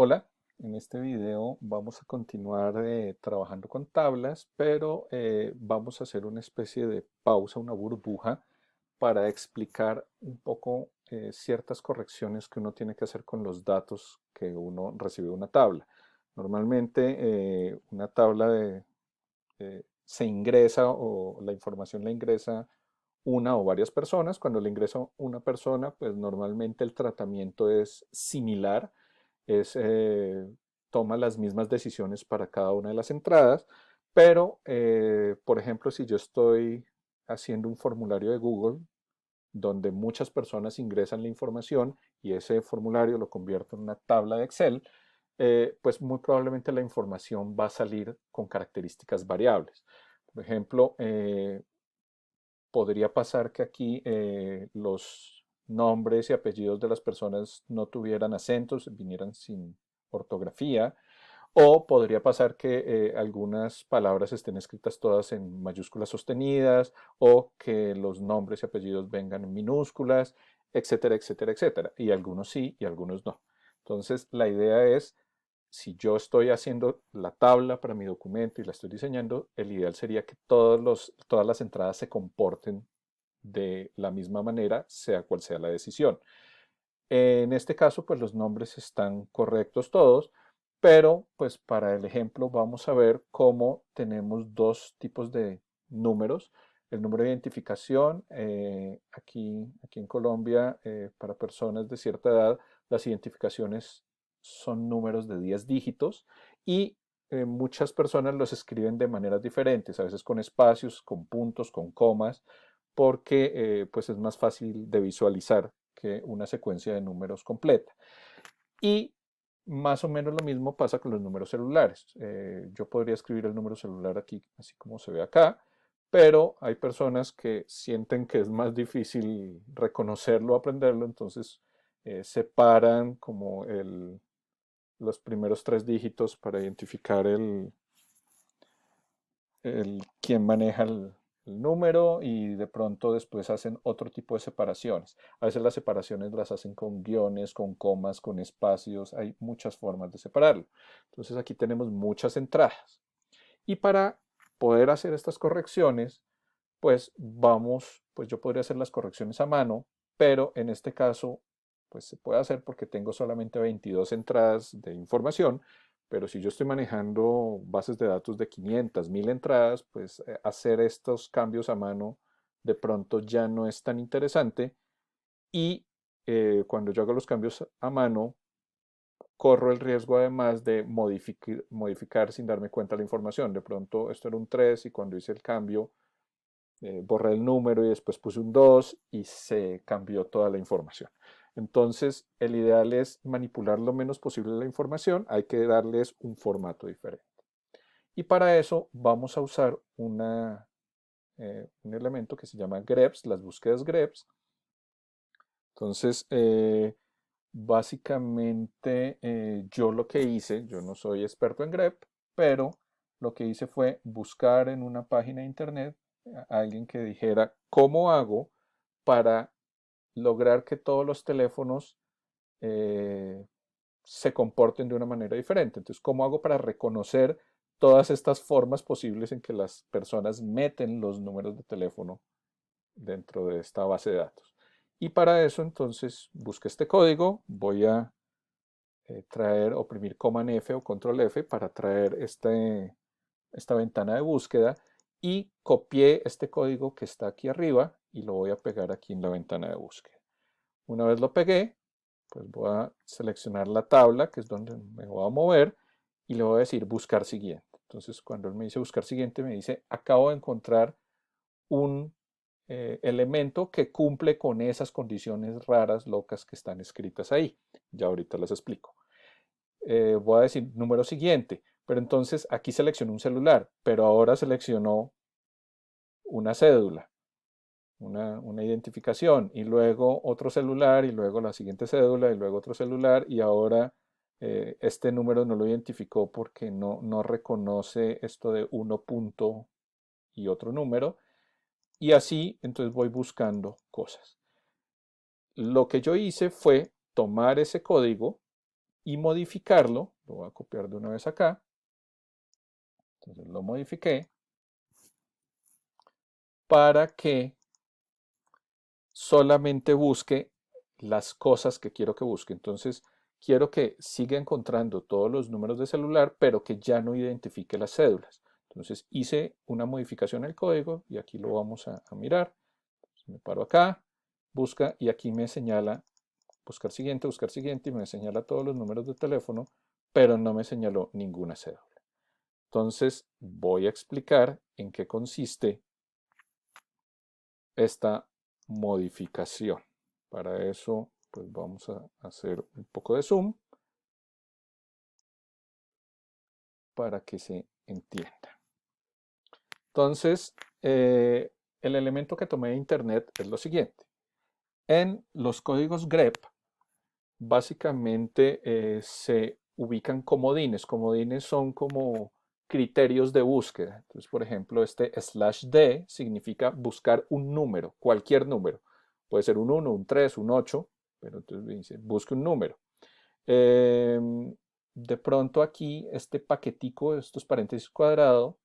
Hola, en este video vamos a continuar trabajando con tablas, pero vamos a hacer una especie de pausa, una burbuja, para explicar un poco ciertas correcciones que uno tiene que hacer con los datos que uno recibe de una tabla. Normalmente una tabla se ingresa o la información la ingresa una o varias personas. Cuando le ingresa una persona, pues normalmente el tratamiento es similar, es, toma las mismas decisiones para cada una de las entradas, pero por ejemplo, si yo estoy haciendo un formulario de Google donde muchas personas ingresan la información y ese formulario lo convierto en una tabla de Excel, pues muy probablemente la información va a salir con características variables. Por ejemplo, podría pasar que aquí los nombres y apellidos de las personas no tuvieran acentos, vinieran sin ortografía, o podría pasar que algunas palabras estén escritas todas en mayúsculas sostenidas, o que los nombres y apellidos vengan en minúsculas, etcétera, etcétera, etcétera. Y algunos sí y algunos no. Entonces, la idea es, si yo estoy haciendo la tabla para mi documento y la estoy diseñando, el ideal sería que todas las entradas se comporten de la misma manera, sea cual sea la decisión. En este caso, pues los nombres están correctos todos, pero pues para el ejemplo vamos a ver cómo tenemos dos tipos de números. El número de identificación, aquí en Colombia, para personas de cierta edad, las identificaciones son números de 10 dígitos y muchas personas los escriben de maneras diferentes, a veces con espacios, con puntos, con comas, porque pues es más fácil de visualizar que una secuencia de números completa. Y más o menos lo mismo pasa con los números celulares. Yo podría escribir el número celular aquí, así como se ve acá, pero hay personas que sienten que es más difícil reconocerlo, aprenderlo, entonces separan como los primeros tres dígitos para identificar quién maneja el número, y de pronto después hacen otro tipo de separaciones. A veces las separaciones las hacen con guiones, con comas, con espacios, hay muchas formas de separarlo. Entonces aquí tenemos muchas entradas. Y para poder hacer estas correcciones, pues yo podría hacer las correcciones a mano, pero en este caso, pues se puede hacer porque tengo solamente 22 entradas de información, pero si yo estoy manejando bases de datos de 500, 1000 entradas, pues hacer estos cambios a mano de pronto ya no es tan interesante, y cuando yo hago los cambios a mano, corro el riesgo además de modificar sin darme cuenta la información. De pronto esto era un 3 y cuando hice el cambio borré el número y después puse un 2 y se cambió toda la información. Entonces, el ideal es manipular lo menos posible la información, hay que darles un formato diferente. Y para eso vamos a usar un elemento que se llama greps, las búsquedas greps. Entonces, básicamente yo lo que hice, yo no soy experto en grep, pero lo que hice fue buscar en una página de internet a alguien que dijera cómo hago para lograr que todos los teléfonos eh, se comporten de una manera diferente. Entonces, ¿cómo hago para reconocer todas estas formas posibles en que las personas meten los números de teléfono dentro de esta base de datos? Y para eso entonces busqué este código, voy a oprimir Command F o Control F para traer esta ventana de búsqueda, y copié este código que está aquí arriba y lo voy a pegar aquí en la ventana de búsqueda. Una vez lo pegué, pues voy a seleccionar la tabla, que es donde me voy a mover, y le voy a decir buscar siguiente. Entonces, cuando él me dice buscar siguiente, me dice acabo de encontrar un elemento que cumple con esas condiciones raras, locas que están escritas ahí. Ya ahorita las explico. Voy a decir número siguiente, pero entonces aquí seleccionó un celular, pero ahora seleccionó una cédula, una identificación, y luego otro celular, y luego la siguiente cédula, y luego otro celular, y ahora este número no lo identificó porque no reconoce esto de uno punto y otro número, y así entonces voy buscando cosas. Lo que yo hice fue tomar ese código y modificarlo. Lo voy a copiar de una vez acá. Entonces lo modifiqué para que solamente busque las cosas que quiero que busque. Entonces, quiero que siga encontrando todos los números de celular, pero que ya no identifique las cédulas. Entonces, hice una modificación al código y aquí lo vamos a mirar. Entonces, me paro acá, busca y aquí me señala buscar siguiente y me señala todos los números de teléfono, pero no me señaló ninguna cédula. Entonces, voy a explicar en qué consiste esta modificación. Para eso, pues vamos a hacer un poco de zoom para que se entienda. Entonces, el elemento que tomé de internet es lo siguiente. En los códigos grep, básicamente se ubican comodines. Comodines son como criterios de búsqueda. Entonces, por ejemplo, este /d significa buscar un número, cualquier número. Puede ser un 1, un 3, un 8, pero entonces dice, busque un número. De pronto aquí, este paquetico, estos paréntesis cuadrados,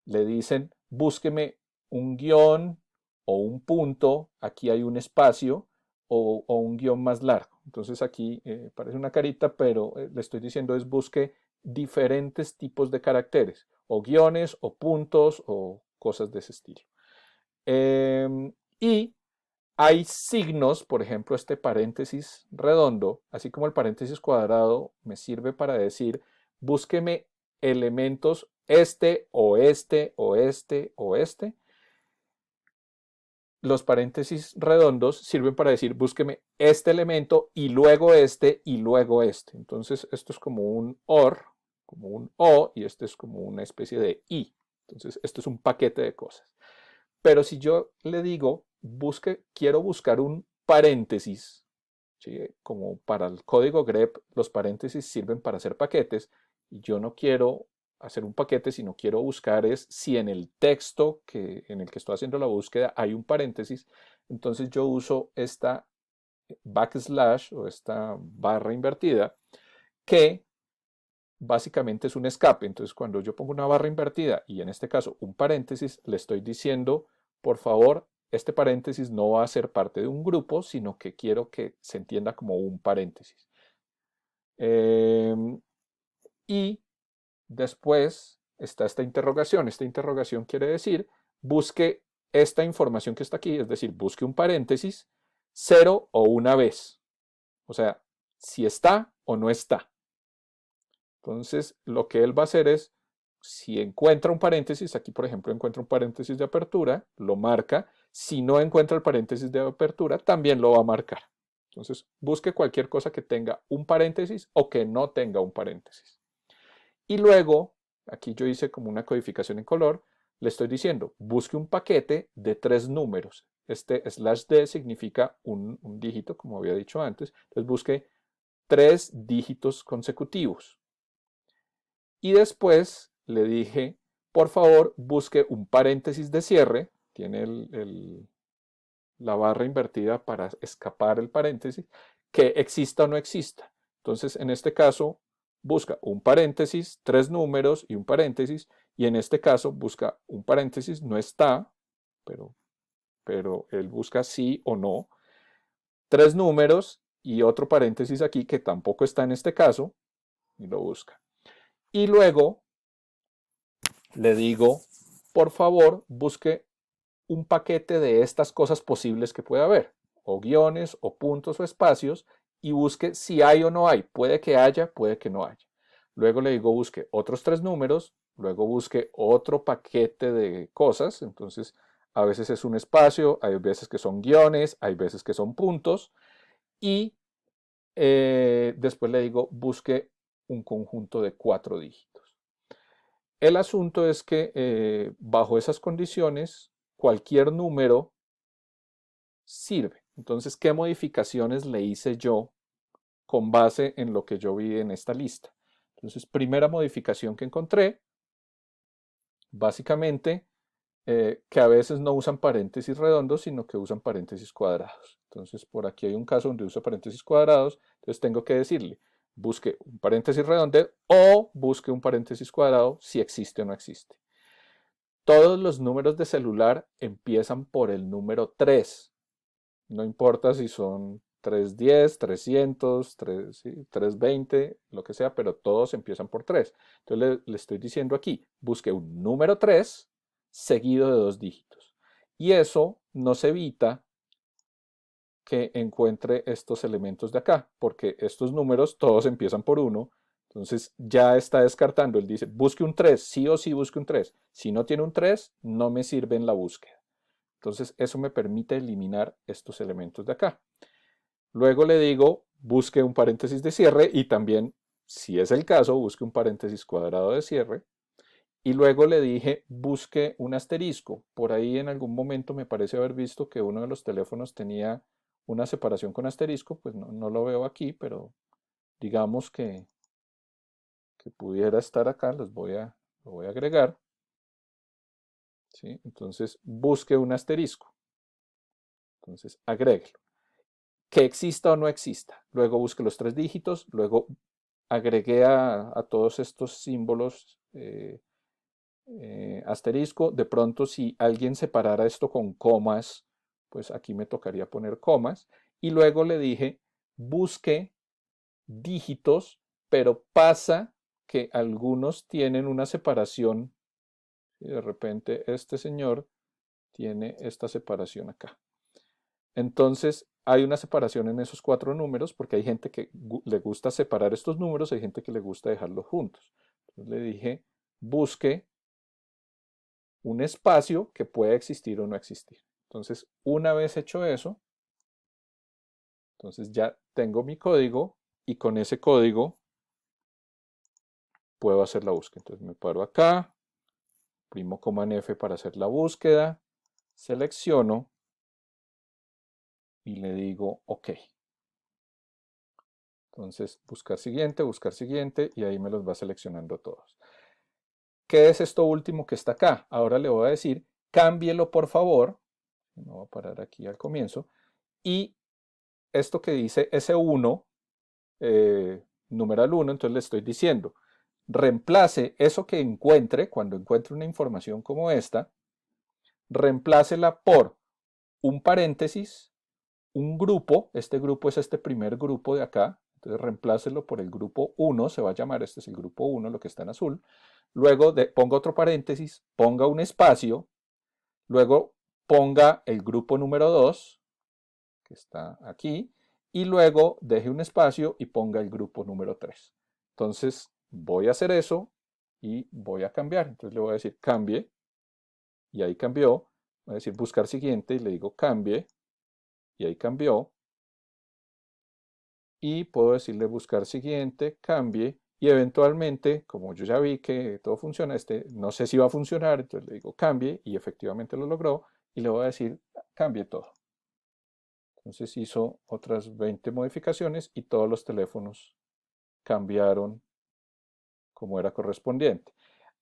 le dicen, búsqueme un guión o un punto, aquí hay un espacio o un guión más largo. Entonces aquí parece una carita, pero le estoy diciendo es busque diferentes tipos de caracteres, o guiones, o puntos, o cosas de ese estilo. Y hay signos, por ejemplo, este paréntesis redondo, así como el paréntesis cuadrado, me sirve para decir, búsqueme elementos este o este o este o este. Los paréntesis redondos sirven para decir, búsqueme este elemento y luego este y luego este. Entonces, esto es como un OR, como un O, y este es como una especie de I. Entonces, esto es un paquete de cosas. Pero si yo le digo, quiero buscar un paréntesis, ¿sí? Como para el código grep, los paréntesis sirven para hacer paquetes, y yo no quiero hacer un paquete, sino quiero buscar es si en el texto en el que estoy haciendo la búsqueda hay un paréntesis, entonces yo uso esta backslash o esta barra invertida que básicamente es un escape. Entonces, cuando yo pongo una barra invertida y en este caso un paréntesis, le estoy diciendo, por favor, este paréntesis no va a ser parte de un grupo, sino que quiero que se entienda como un paréntesis. Y después está esta interrogación. Esta interrogación quiere decir, busque esta información que está aquí, es decir, busque un paréntesis, 0 o una vez. O sea, si está o no está. Entonces, lo que él va a hacer es, si encuentra un paréntesis, aquí por ejemplo encuentra un paréntesis de apertura, lo marca. Si no encuentra el paréntesis de apertura, también lo va a marcar. Entonces, busque cualquier cosa que tenga un paréntesis o que no tenga un paréntesis. Y luego, aquí yo hice como una codificación en color, le estoy diciendo, busque un paquete de 3 números. Este /d significa un dígito, como había dicho antes. Entonces, busque 3 dígitos consecutivos. Y después le dije, por favor, busque un paréntesis de cierre. Tiene la barra invertida para escapar el paréntesis, que exista o no exista. Entonces, en este caso, busca un paréntesis, 3 números y un paréntesis. Y en este caso, busca un paréntesis, no está, pero él busca sí o no. 3 números y otro paréntesis aquí que tampoco está en este caso, y lo busca. Y luego le digo, por favor, busque un paquete de estas cosas posibles que pueda haber, o guiones, o puntos, o espacios, y busque si hay o no hay. Puede que haya, puede que no haya. Luego le digo, busque otros 3 números, luego busque otro paquete de cosas, entonces a veces es un espacio, hay veces que son guiones, hay veces que son puntos, y después le digo, busque un conjunto de 4 dígitos. El asunto es que bajo esas condiciones, cualquier número sirve. Entonces, ¿qué modificaciones le hice yo con base en lo que yo vi en esta lista? Entonces, primera modificación que encontré, básicamente, que a veces no usan paréntesis redondos, sino que usan paréntesis cuadrados. Entonces, por aquí hay un caso donde usa paréntesis cuadrados, entonces tengo que decirle, busque un paréntesis redondo o busque un paréntesis cuadrado si existe o no existe. Todos los números de celular empiezan por el número 3. No importa si son 310, 300, 320, lo que sea, pero todos empiezan por 3. Entonces le estoy diciendo aquí, busque un número 3 seguido de 2 dígitos. Y eso nos evita que encuentre estos elementos de acá, porque estos números todos empiezan por 1. Entonces ya está descartando. Él dice, busque un 3, sí o sí busque un 3. Si no tiene un 3, no me sirve en la búsqueda. Entonces eso me permite eliminar estos elementos de acá. Luego le digo, busque un paréntesis de cierre y también, si es el caso, busque un paréntesis cuadrado de cierre. Y luego le dije, busque un asterisco. Por ahí en algún momento me parece haber visto que uno de los teléfonos tenía una separación con asterisco, pues no lo veo aquí, pero digamos que pudiera estar acá, lo voy a agregar. ¿Sí? Entonces busque un asterisco. Entonces agréguelo. Que exista o no exista. Luego busque los 3 dígitos, luego agregué a todos estos símbolos asterisco. De pronto si alguien separara esto con comas, pues aquí me tocaría poner comas. Y luego le dije, busque dígitos, pero pasa que algunos tienen una separación. Y de repente este señor tiene esta separación acá. Entonces hay una separación en esos 4 números porque hay gente que le gusta separar estos números, hay gente que le gusta dejarlos juntos. Entonces le dije, busque un espacio que pueda existir o no existir. Entonces, una vez hecho eso, entonces ya tengo mi código y con ese código puedo hacer la búsqueda. Entonces me paro acá, primo Command F para hacer la búsqueda, selecciono y le digo OK. Entonces buscar siguiente y ahí me los va seleccionando todos. ¿Qué es esto último que está acá? Ahora le voy a decir, cámbielo por favor. Me voy a parar aquí al comienzo. Y esto que dice S1, numeral 1, entonces le estoy diciendo, reemplace eso que encuentre, cuando encuentre una información como esta, reemplácela por un paréntesis, un grupo, este grupo es este primer grupo de acá, entonces reemplácelo por el grupo 1, se va a llamar, este es el grupo 1, lo que está en azul, luego ponga otro paréntesis, ponga un espacio, luego ponga el grupo número 2, que está aquí, y luego deje un espacio y ponga el grupo número 3. Entonces voy a hacer eso y voy a cambiar. Entonces le voy a decir cambie y ahí cambió. Voy a decir buscar siguiente y le digo cambie y ahí cambió. Y puedo decirle buscar siguiente, cambie y eventualmente, como yo ya vi que todo funciona, no sé si va a funcionar, entonces le digo cambie y efectivamente lo logró y le voy a decir cambie todo. Entonces hizo otras 20 modificaciones y todos los teléfonos cambiaron como era correspondiente.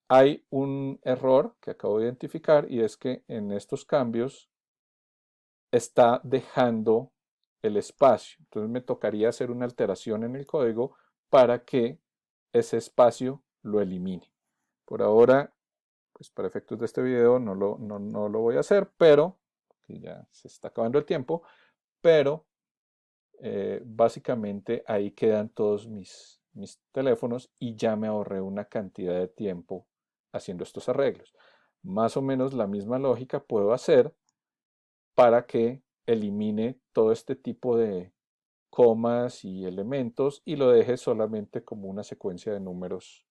Hay un error que acabo de identificar y es que en estos cambios está dejando el espacio. Entonces me tocaría hacer una alteración en el código para que ese espacio lo elimine. Por ahora, pues para efectos de este video no lo voy a hacer, pero que ya se está acabando el tiempo, pero básicamente ahí quedan todos mis teléfonos y ya me ahorré una cantidad de tiempo haciendo estos arreglos. Más o menos la misma lógica puedo hacer para que elimine todo este tipo de comas y elementos y lo deje solamente como una secuencia de números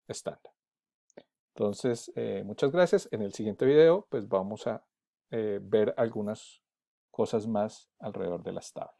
estándar. Entonces, muchas gracias. En el siguiente video, pues vamos a ver algunas cosas más alrededor de las tablas.